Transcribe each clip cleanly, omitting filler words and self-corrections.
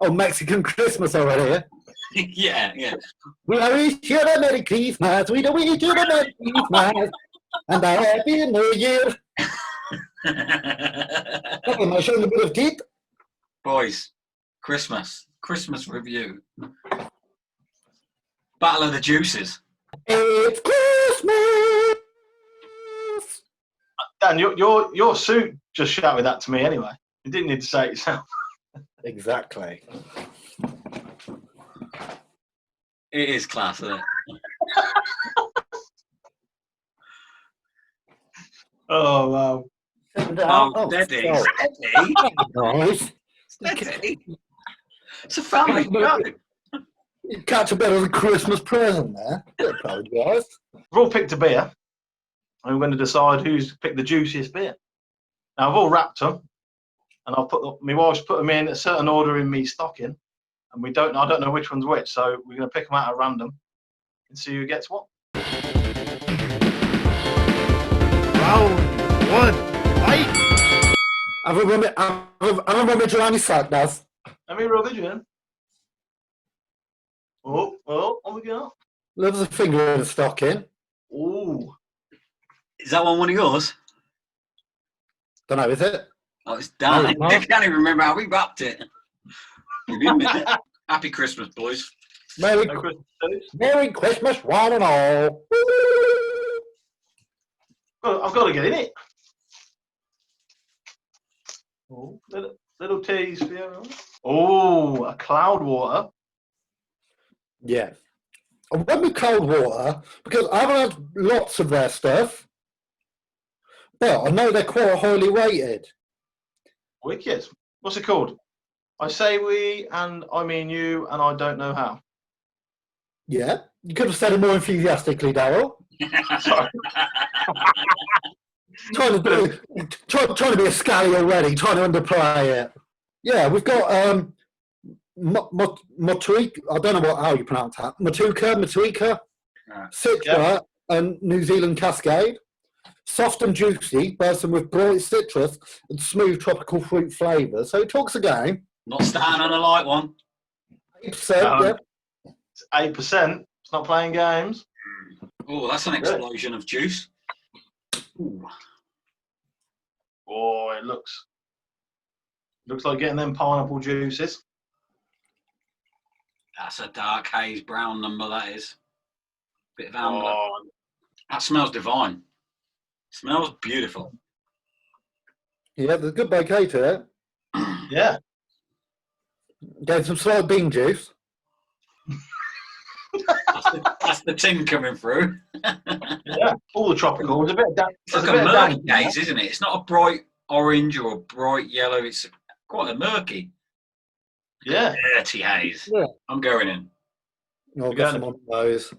on Mexican Christmas already. Yeah, yeah. We wish you a Merry Christmas. We wish you a Merry Christmas and a Happy New Year. Okay, am I showing a bit of teeth? Boys, Christmas review. Battle of the Juices. It's Christmas. Dan, your suit just shouted that to me anyway. You didn't need to say it yourself. Exactly. It is class, isn't it? Oh wow. Oh, steady. Nice. Steady. It's a family show. You catch a bit of a Christmas present there. Apologise. We've all picked a beer, and we're going to decide who's picked the juiciest beer. Now I've all wrapped them, and I've my wife's put them in a certain order in me stocking, and I don't know which one's which, so we're going to pick them out at random and see who gets what. Round one, fight! Have a rummage around your sack, Daz. Let me rub it in. Oh, on we go. Loves a finger in the stocking. Ooh. Is that one of yours? Don't know, is it? Oh, it's done. No, I can't even remember how we wrapped it. Give me a minute. Happy Christmas, boys. Merry Christmas, one and all. Oh, I've got to get in it. Oh, little tease for you. Oh, a cloud water. Yeah. I went with cold water because I haven't had lots of their stuff, but I know they're quite highly rated. Wicked. What's it called? I say we, and I mean you, and I don't know how. Yeah. You could have said it more enthusiastically, Darryl. Sorry. trying to be a scally already, trying to underplay it. Yeah, we've got Motueka, I don't know how you pronounce that. Motueka, Citra, and New Zealand Cascade. Soft and juicy, bursting with bright citrus and smooth tropical fruit flavours. So it talks again. Not starting on a light one. 8%, yeah. It's 8%. It's not playing games. Oh, that's an explosion of juice. Ooh. Oh, it looks like getting them pineapple juices. That's a dark haze brown number, that is. Bit of amber. Oh. That smells divine. Smells beautiful. Yeah, there's a good bouquet to it. Yeah. Getting some slight bean juice. That's the tin coming through. Yeah, all the tropical. It's a bit of It's like a murky haze, isn't it? It's not a bright orange or a bright yellow. It's quite a murky, dirty haze. Yeah. I'm going in. I'll get some on those.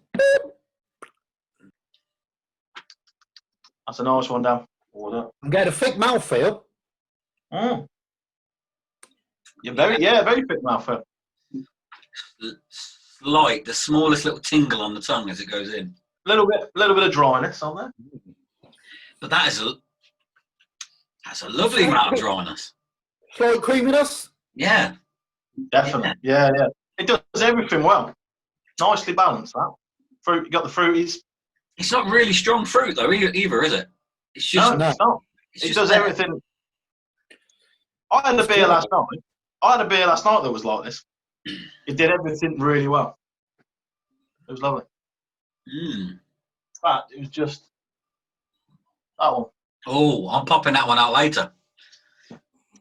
That's a nice one, Dan. Order. I'm getting a thick mouthfeel. Mm. You're very thick mouthfeel. Slight, the smallest little tingle on the tongue as it goes in. Little bit of dryness on there. But that's a lovely amount of dryness. Slight creaminess. Yeah. Definitely. Yeah. It does everything well. Nicely balanced, that. Fruit, you got the fruities. It's not really strong fruit though either, is it? It's just No, it's not. It does everything. I had a beer last night that was like this. It did everything really well. It was lovely. In fact, it was just that one. Oh, I'm popping that one out later.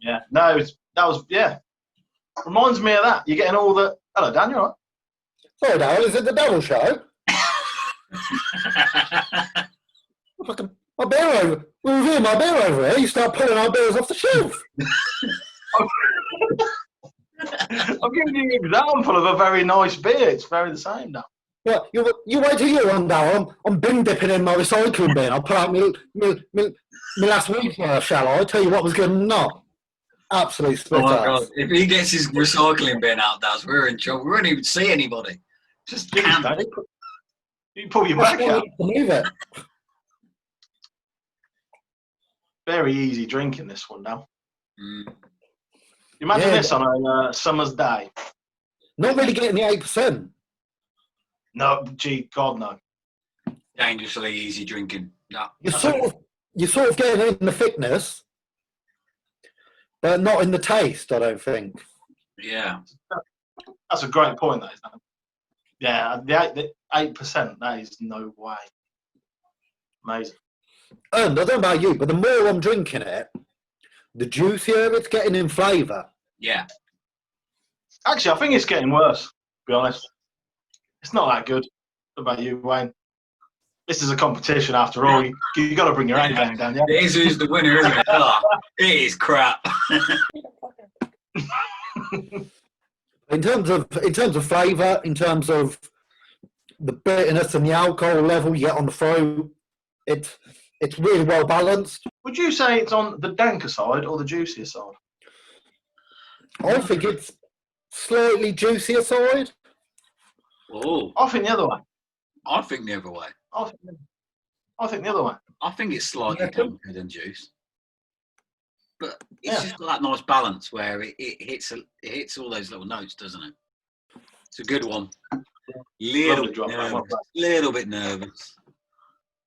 Yeah. No, reminds me of that. You're getting all the. Hello, Dan, you all right? Sorry, Darryl, is it the double show? My beer over. We're reviewing my beer over here. You start pulling our beers off the shelf. I'm giving you an example of a very nice beer. It's very the same now. Yeah, you wait till you're on, Darryl. I'm bin dipping in my recycling bin. I'll put out my last week's shall I? Tell you what was good and not. Absolute split Oh my ass. God. If he gets his recycling bin out, we're in trouble. We won't even see anybody. Just camp. You pull your back out. Move it. Very easy drinking this one now. Imagine Yeah, this on a summer's day. not really getting the 8%. No, gee, God, no. Dangerously easy drinking. No. You're sort of getting in the thickness, but not in the taste, I don't think. Yeah. That's a great point, that is. Yeah, the 8%, that is no way. Amazing. And I don't know about you, but the more I'm drinking it, the juicier it's getting in flavour. Yeah. Actually, I think it's getting worse, to be honest. It's not that good. What about you, Wayne? This is a competition after all. You got to bring your own game down, yeah? It is who's the winner, isn't it? Oh, it is crap. In terms of flavour, in terms of the bitterness and the alcohol level you get on the throat, it's really well balanced. Would you say it's on the danker side or the juicier side? I think it's slightly juicier side. Oh, I think the other way. I think the other way. I think the other way. I think it's slightly Yeah. damper than juice, but it's Yeah. just got that nice balance where it hits all those little notes, doesn't it? It's a good one. Lovely drop, that one. Little bit nervous.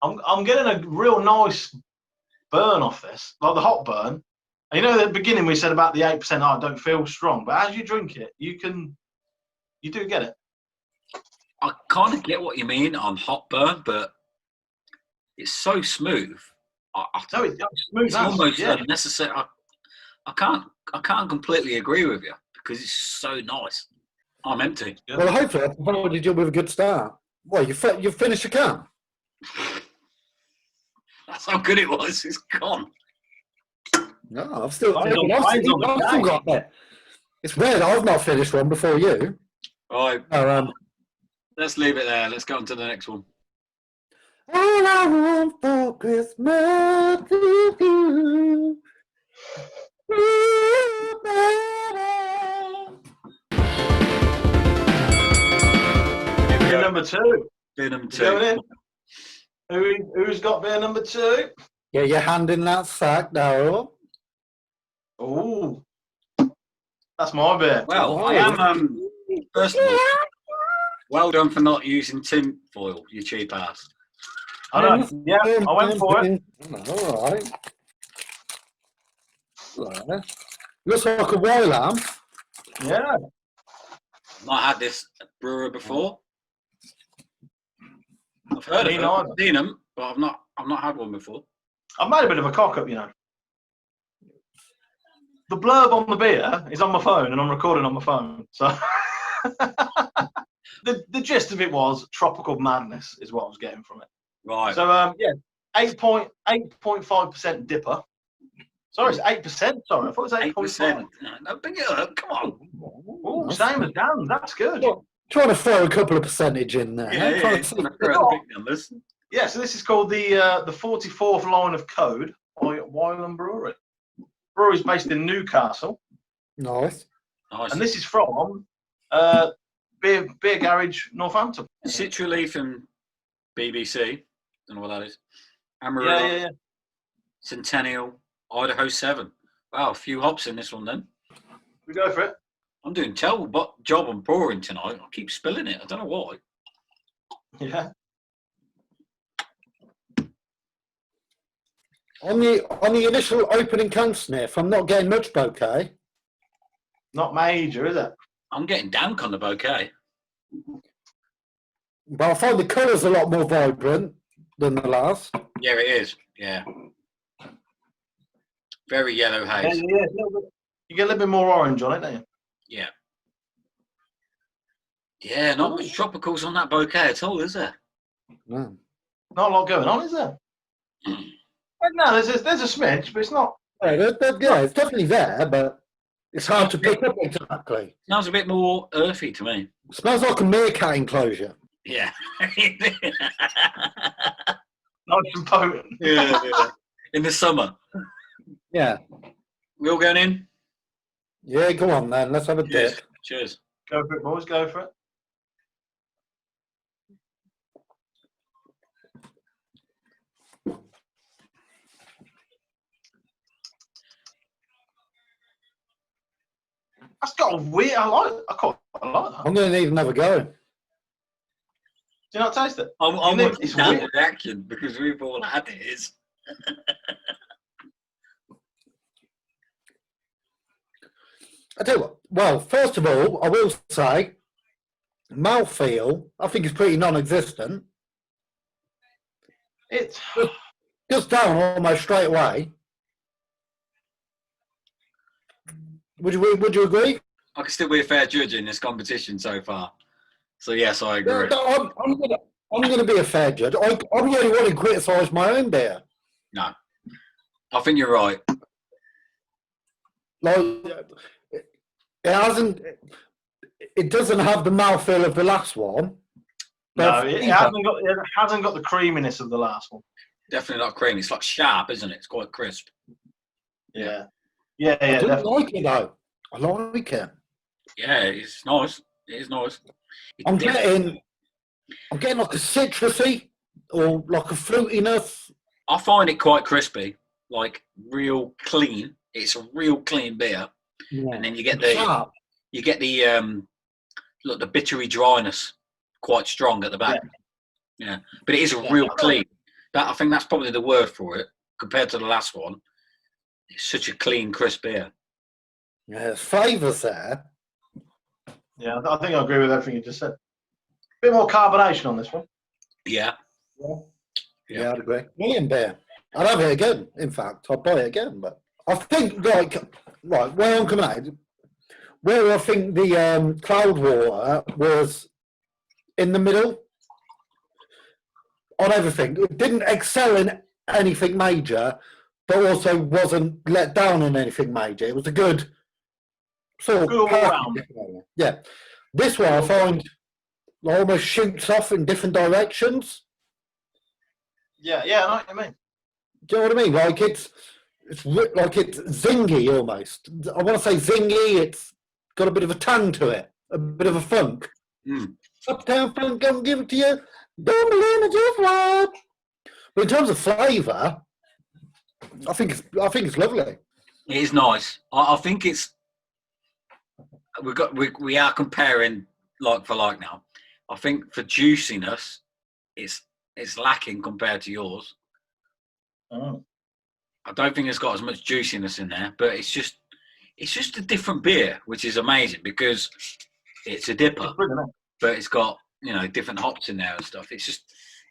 I'm getting a real nice burn off this, like the hot burn. And you know, at the beginning we said about the 8%. I don't feel strong, but as you drink it, you do get it. I kind of get what you mean on hot burn, but it's so smooth. No, it's smooth. It's almost unnecessary. I can't completely agree with you because it's so nice. I'm empty. Yeah. Well, hopefully, I provided you with a good start. Well, you finished your can. That's how good it was. It's gone. No, I've still Mine's on the got that. It's weird. I've not finished one before you. All right, So, let's leave it there. Let's go on to the next one. all I want for Christmas is you. Beer number 2. Beer number You going 2. in? Who's got beer number 2? Get your hand in that sack, Daryl. Oh, that's my beer. Well, I am. First of all, well done for not using tin foil, you cheap ass. I know. Yeah, I went for it. All right. Right. Looks like a Wylam. Yeah. Not had this brewer before. I've heard Me of neither. them, seen them, but I've not had one before. I've made a bit of a cock up, you know. The blurb on the beer is on my phone, and I'm recording on my phone. So the gist of it was tropical madness is what I was getting from it. Right. So yeah, 8.5% dipper. Sorry, it's 8%. Sorry, I thought it was 8.5. No, bring it up. Come on. Oh, same as Dan. That's good. Trying to throw a couple of percentage in there. Yeah, Trying to see- Yeah, so this is called the 44th line of code by Wylam Brewery. Brewery's based in Newcastle, Nice. Nice. and this is from Beer Garage, Northampton. Citrally from BBC. Don't know what that is. Amarillo. Yeah. Centennial. Idaho 7. Wow, a few hops in this one then. We go for it. I'm doing terrible job on pouring tonight. I keep spilling it. I don't know why. Yeah. On the initial opening can sniff, I'm not getting much bouquet. Not major, is it? I'm getting dank on the bouquet. But I find the colours a lot more vibrant than the last. Yeah, it is. Yeah. Very yellow haze. Yeah. You get a little bit more orange on it, don't you? Yeah. Yeah, not much tropicals on that bouquet at all, is there? No. Not a lot going on, is there? No, there's a smidge, but it's not. Yeah, it's definitely there, but it's hard to pick up exactly. Smells a bit more earthy to me. Smells like a meerkat enclosure. Yeah. Nice and potent. yeah. In the summer. Yeah. We all going in? Yeah, go on then. Let's have a Cheers. dip. Cheers. Go for it, boys. Go for it. That's got a weird. I quite like that. I'm going to need another go. Do you not taste it? I'm It's down weird. reaction because we've all had it. I tell you what. Well, first of all, I will say, mouthfeel, I think is pretty non-existent. It's Just down almost straight away. Would you agree? I can still be a fair judge in this competition so far. So yes, I agree. No, I'm going to be a fair judge. I'm the only one who criticised my own beer. No, I think you're right. Like, it hasn't. It doesn't have the mouthfeel of the last one. no, it hasn't got the creaminess of the last one. Definitely not creamy. It's like sharp, isn't it? It's quite crisp. Yeah, I do definitely. like it though. I like it. Yeah, it's nice. It is nice. I'm getting like a citrusy or like a fruitiness. I find it quite crispy, like real clean. It's a real clean beer, and then you get the Sharp. look, the bittery dryness quite strong at the back. Yeah, but it is a real clean. I think that's probably the word for it compared to the last one. It's such a clean, crisp beer. Yeah, there's flavours there. Yeah, I think I agree with everything you just said. Bit more carbonation on this one. Yeah. Yeah, I'd agree. Brilliant beer. I'd have it again. In fact, I'd buy it again. But I think, right, where I'm coming at, where I think the cloud water was in the middle on everything. It didn't excel in anything major, but also wasn't let down in anything major. It was a good sort of Good all round. Yeah. This one I find almost shoots off in different directions. Yeah, I know what you mean. Do you know what I mean? Like it's zingy almost. I want to say zingy. It's got a bit of a tang to it, a bit of a funk. Uptown funk, gonna give it to you. Don't believe it, just right. But in terms of flavour, I think it's lovely. It is nice. I think it's we are comparing like for like now. I think for juiciness, it's lacking compared to yours. Oh. I don't think it's got as much juiciness in there, but it's just a different beer, which is amazing because it's a dipper, but it's got different hops in there and stuff. It's just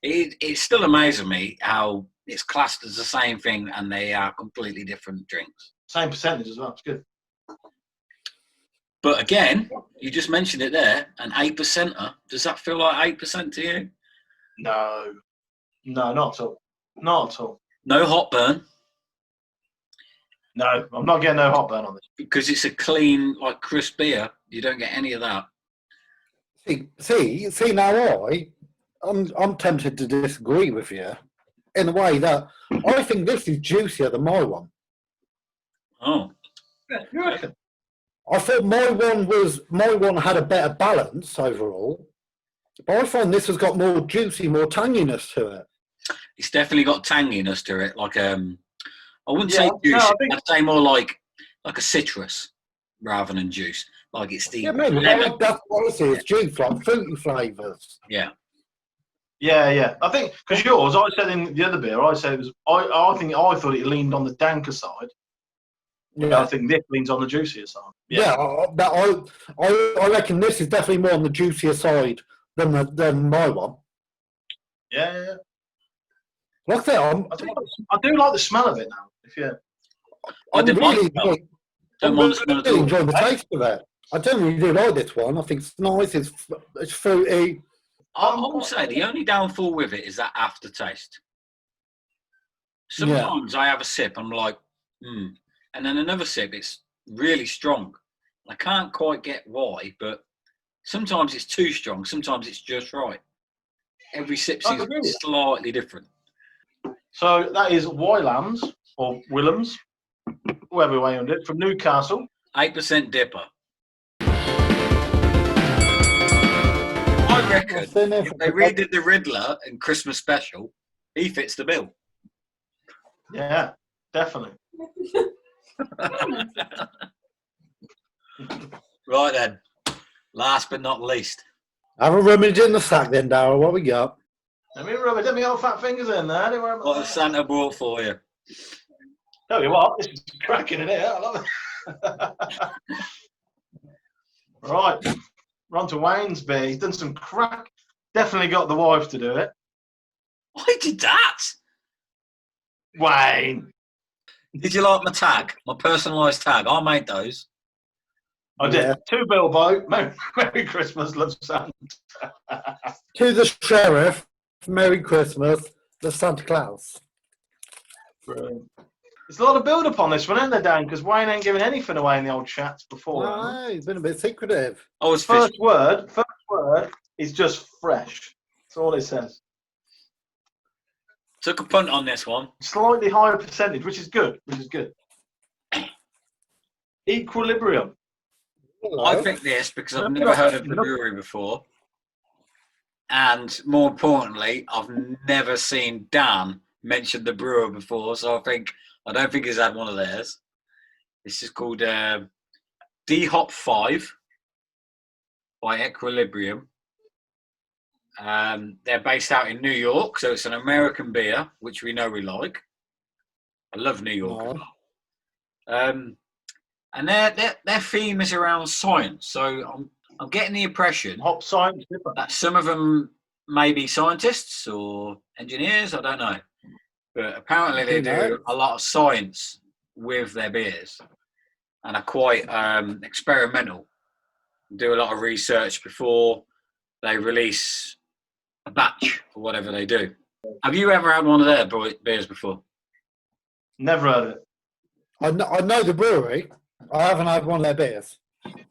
it's still amazing me how it's classed as the same thing and they are completely different drinks. Same percentage as well. It's good. But again, you just mentioned it there, an 8%er. Does that feel like 8% to you? No, not at all. Not at all. No hot burn. No, I'm not getting no hot burn on this. Because it's a clean, like crisp beer. You don't get any of that. See now I'm tempted to disagree with you in a way that I think this is juicier than my one. Oh. Yeah, you reckon? I thought my one had a better balance overall, but I find this has got more juicy, more tanginess to it. It's definitely got tanginess to it. Like I wouldn't say juice. No, I'd say more like a citrus rather than juice. Like it's the maybe lemon. that's what I see. It's juice, like fruity flavours. Yeah. Yeah. I think because yours, I said in the other beer, I said it was. I thought it leaned on the danker side. Yeah. I think this leans on the juicier side. Yeah, I reckon this is definitely more on the juicier side than my one. Yeah. Like I said, I do like the smell of it now. I didn't really like it. Don't mind the smell at all. enjoy the taste of it. I generally do like this one. I think it's nice. It's fruity. I will say the only downfall with it is that aftertaste. Sometimes I have a sip, I'm like, and then another sip, it's really strong. I can't quite get why, but sometimes it's too strong. Sometimes it's just right. Every sip seems slightly different. So that is Wylam's or Willam's, whoever way on it, from Newcastle. 8% dipper. I reckon if they redid the Riddler and Christmas special, he fits the bill. Yeah, definitely. Right then, last but not least. Have a rummage in the sack then, Darryl. What we got? Let me rub it. Let me old fat fingers in there. Don't worry about What has Santa brought for you? Tell you what, this is cracking in here. I love it. Right, we're on to Wayne's beer. He's done some crack. Definitely got the wife to do it. I did that. Wayne. Did you like my tag? My personalised tag? I made those. I did. To Bilbo. Merry Christmas, love Santa. To the sheriff, Merry Christmas, the Santa Claus. Brilliant. There's a lot of build up on this one, isn't there, Dan? Because Wayne ain't giving anything away in the old chats before. No, he's been a bit secretive. I was First word is just fresh. That's all it says. Took a punt on this one. Slightly higher percentage, which is good. Equilibrium. I picked this because I've never heard of the brewery before. And more importantly, I've never seen Dan mention the brewer before. So I don't think he's had one of theirs. This is called dHop 5 by Equilibrium. They're based out in New York, so it's an American beer, which we know we like. I love New York. And their theme is around science. So I'm getting the impression Hop science that some of them may be scientists or engineers. I don't know, but apparently they do a lot of science with their beers and are quite experimental. Do a lot of research before they release a batch or whatever they do. Have you ever had one of their beers before? Never heard it. I know the brewery. I haven't had one of their beers.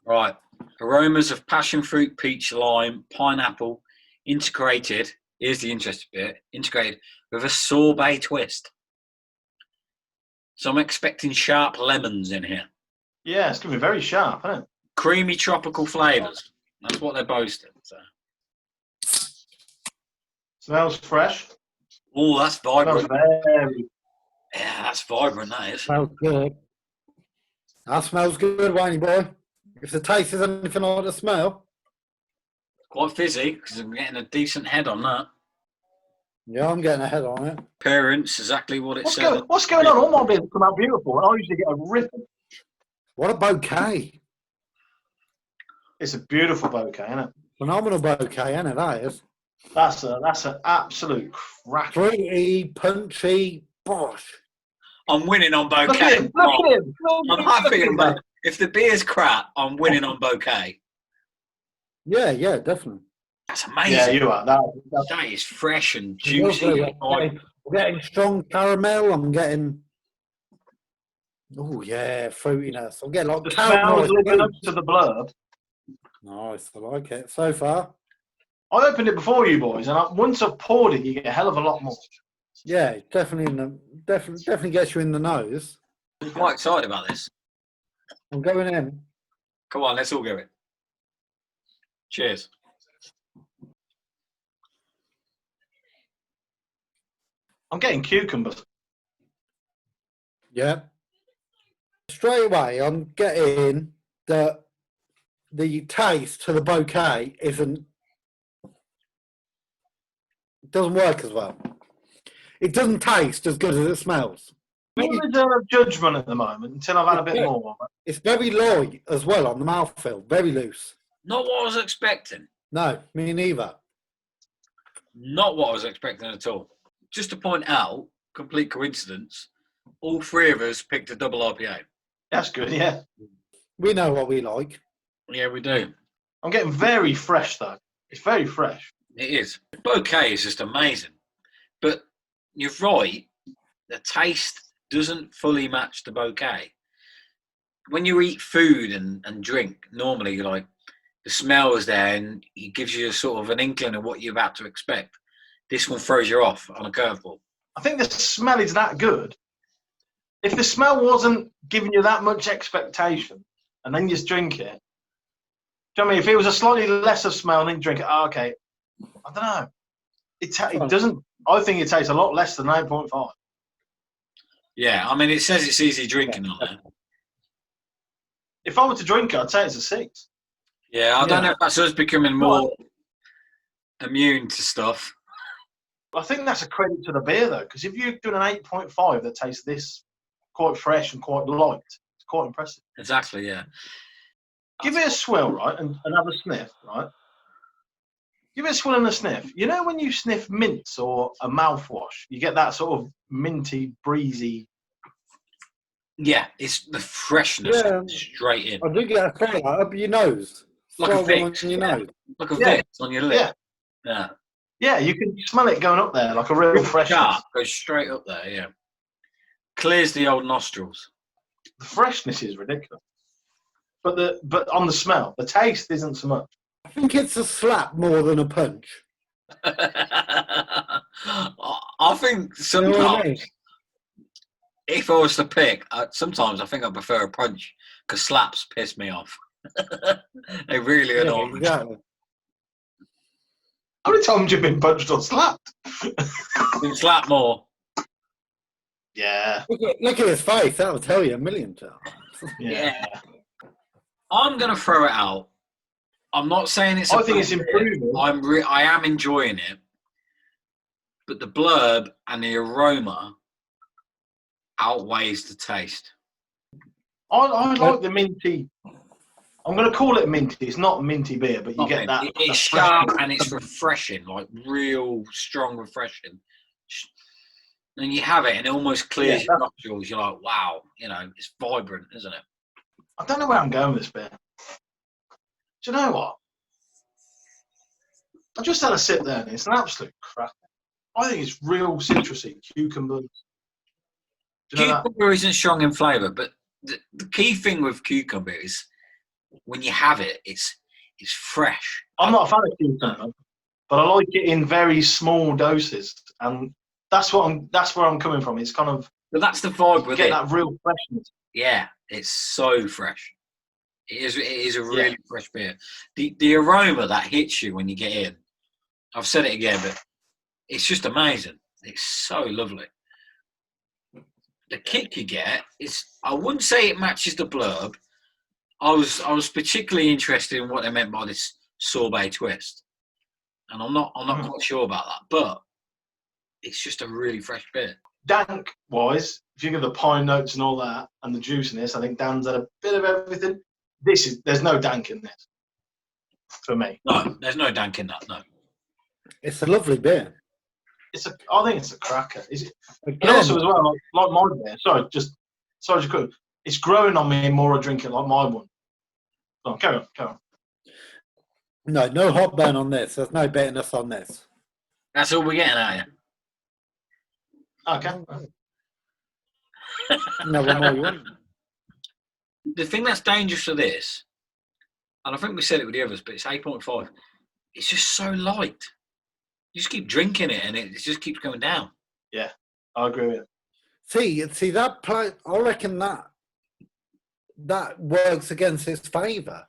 Right. Aromas of passion fruit, peach, lime, pineapple, integrated. Here's the interesting bit. Integrated with a sorbet twist. So I'm expecting sharp lemons in here. Yeah, it's going to be very sharp, isn't it? Creamy tropical flavours. That's what they're boasting. So. Smells fresh. Oh, that's vibrant. Smells very... Yeah, that's vibrant, that is. Smells good. That smells good, Wayne boy. If the taste is anything like the smell. Quite fizzy, because I'm getting a decent head on that. Yeah, I'm getting a head on it. Appearance, exactly what it said. What's going on? All my beers come out beautiful, and I usually get a ripping. What a bouquet. It's a beautiful bouquet, isn't it? Phenomenal bouquet, isn't it? That is. That's an absolute crack. Fruity, punchy, bosh. I'm winning on bouquet. Look at him. I'm happy about it. If the beer's crap, I'm winning on bouquet. Yeah, definitely. That's amazing. Yeah, you are. That is fresh and juicy. I'm getting strong caramel. I'm getting... Oh, yeah, fruitiness. I'm getting like the caramel. smells living up to the blurb. Nice, I like it so far. I opened it before you boys, and once I've poured it, you get a hell of a lot more. Yeah, definitely gets you in the nose. I'm quite excited about this. I'm going in. Come on, let's all go in. Cheers. I'm getting cucumbers. Yeah. Straight away, I'm getting that the taste to the bouquet doesn't work as well. It doesn't taste as good as it smells. I'm in reserve judgment at the moment until I've had a bit more. It's very light as well on the mouthfeel, very loose. Not what I was expecting. No, me neither. Not what I was expecting at all. Just to point out, complete coincidence, all three of us picked a double IPA. That's good, yeah. We know what we like. Yeah, we do. I'm getting very fresh, though. It's very fresh. It is. The bouquet is just amazing. But you're right, the taste doesn't fully match the bouquet. When you eat food and drink, normally like the smell is there and it gives you a sort of an inkling of what you're about to expect. This one throws you off on a curveball. I think the smell is that good. If the smell wasn't giving you that much expectation and then you just drink it, do you know what I mean? If it was a slightly lesser smell and then you drink it, okay, I don't know. It doesn't, I think it tastes a lot less than 9.5. Yeah, I mean, it says it's easy drinking on there. If I were to drink it, I'd say it's a 6. Yeah, I don't know if that's us becoming more immune to stuff. I think that's a credit to the beer, though, because if you're doing an 8.5 that tastes this quite fresh and quite light, it's quite impressive. Exactly, yeah. Give it a swill, right, and have a sniff, right? Give it a swill and a sniff. You know when you sniff mints or a mouthwash, you get that sort of minty, breezy. Yeah, it's the freshness straight in. I do get a feel up your nose. Like a Vicks. on your nose. Like a Vicks on your lip. Yeah. Yeah, you can smell it going up there, like a real freshness. Goes straight up there, yeah. Clears the old nostrils. The freshness is ridiculous. But on the smell, the taste isn't so much. I think it's a slap more than a punch. I think sometimes, You know what I mean? if I was to pick, sometimes I think I prefer a punch because slaps piss me off. They really annoy me. Exactly. How many times have you been punched or slapped? Been slapped more. Yeah. Look at his face. That'll tell you a million times. Yeah. I'm going to throw it out. I'm not saying it's. I think it's improving. I am enjoying it, but the blurb and the aroma outweighs the taste. I like the minty. I'm going to call it minty. It's not minty beer, but you get that. It's sharp and it's refreshing, like real strong refreshing. And you have it, and it almost clears your nostrils. You're like, wow, it's vibrant, isn't it? I don't know where I'm going with this beer. Do you know what? I just had a sip there, and it's an absolute crack. I think it's real citrusy, cucumber. Cucumber isn't strong in flavour, but the key thing with cucumber is when you have it, it's fresh. I'm not a fan of cucumber, but I like it in very small doses, and that's where I'm coming from. It's kind of. But that's the vibe with it. Get that real freshness. Yeah, it's so fresh. It is a really fresh beer. The aroma that hits you when you get in, I've said it again, but it's just amazing. It's so lovely. The kick you get is, I wouldn't say it matches the blurb. I was particularly interested in what they meant by this sorbet twist, and I'm not quite sure about that, but it's just a really fresh beer. Dank wise, if you think of the pine notes and all that, and the juiciness, I think Dan's had a bit of everything. There's no dank in this for me. No, there's no dank in that. No, it's a lovely beer. I think it's a cracker. And also as well, like my beer. Sorry, just quick. It's growing on me more I drink it like my one. Go on, carry on. No hot burn on this. There's no bitterness on this. That's all we're getting at you. Okay. No, what more you want? The thing that's dangerous for this, and I think we said it with the others, but it's 8.5. It's just so light. You just keep drinking it, and it just keeps going down. Yeah, I agree with you. See that play. I reckon that works against its favour.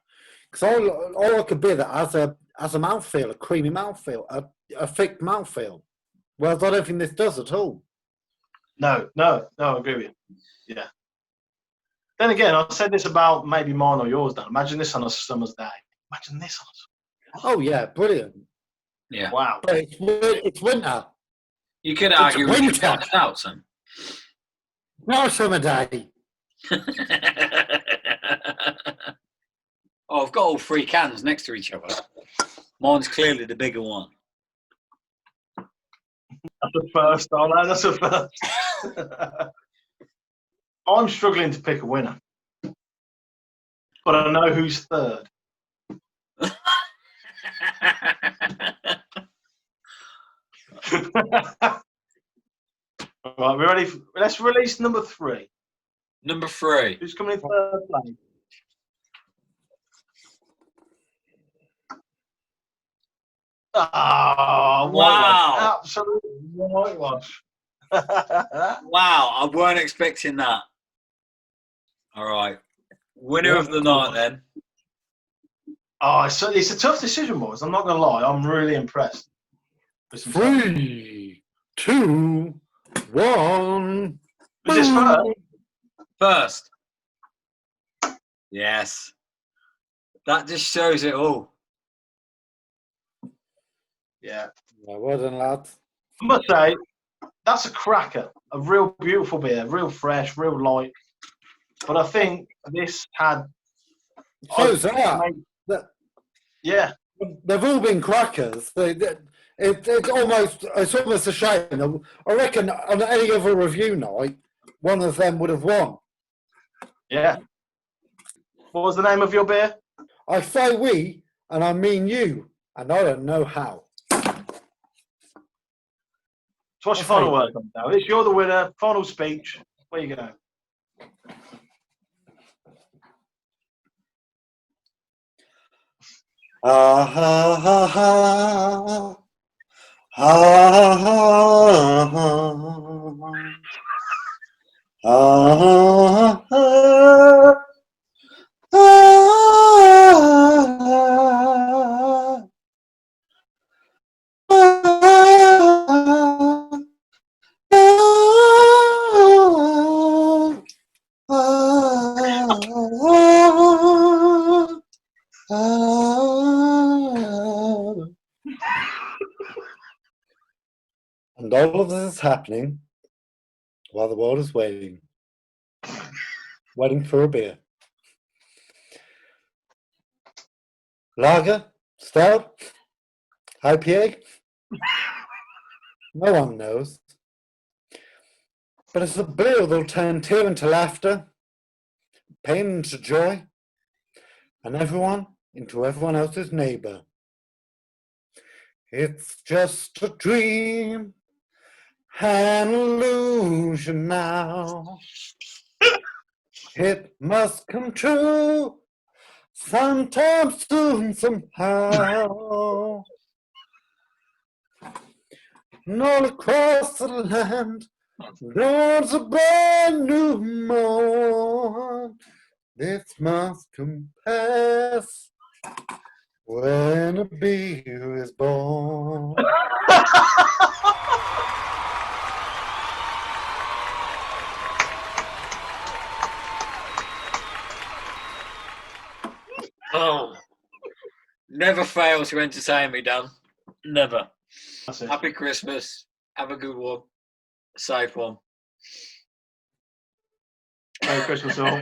Because I like a beer that has a mouthfeel, a creamy mouthfeel, a thick mouthfeel. Whereas I don't think this does at all. No, I agree with you. Yeah. Then again, I said this about maybe mine or yours, Dan. Imagine this on a summer's day. Imagine this on Oh, yeah, brilliant. Yeah. Wow. But it's winter. You could argue we should cut it out, son. No summer day. Oh, I've got all three cans next to each other. Mine's clearly the bigger one. That's a first, Arlo. That's a first. I'm struggling to pick a winner. But I know who's third. Right, we ready? Let's release number 3. Number 3. Who's coming in third place? Oh, wow. Absolute whitewash. Wow, I weren't expecting that. All right. Winner of the night, then. Oh, it's a tough decision, boys. I'm not going to lie. I'm really impressed. 3, 2, 1. Was this first? First. Yes. That just shows it all. Yeah. Well done, lads. I must say, that's a cracker. A real beautiful beer, real fresh, real light. But I think this had. So's that. Yeah. They've all been crackers. It's almost a shame. I reckon on any other review night, one of them would have won. Yeah. What was the name of your beer? I say we, and I mean you, and I don't know how. So what's your final word now? This, you're the winner. Final speech. Where you go? Ha ha ha ha. Ha ha ha. Ha ha. And all of this is happening while the world is waiting for a beer. Lager, stout, IPA. No one knows. But it's a beer that'll turn tear into laughter, pain into joy, and everyone into everyone else's neighbor. It's just a dream, an illusion now. It must come true sometime soon, somehow. And all across the land, there's a brand new morn. This must compass when a beer is born. Oh, never fail to entertain me, Dan. Never. Happy Christmas. Have a good one. A safe one. Merry Christmas all.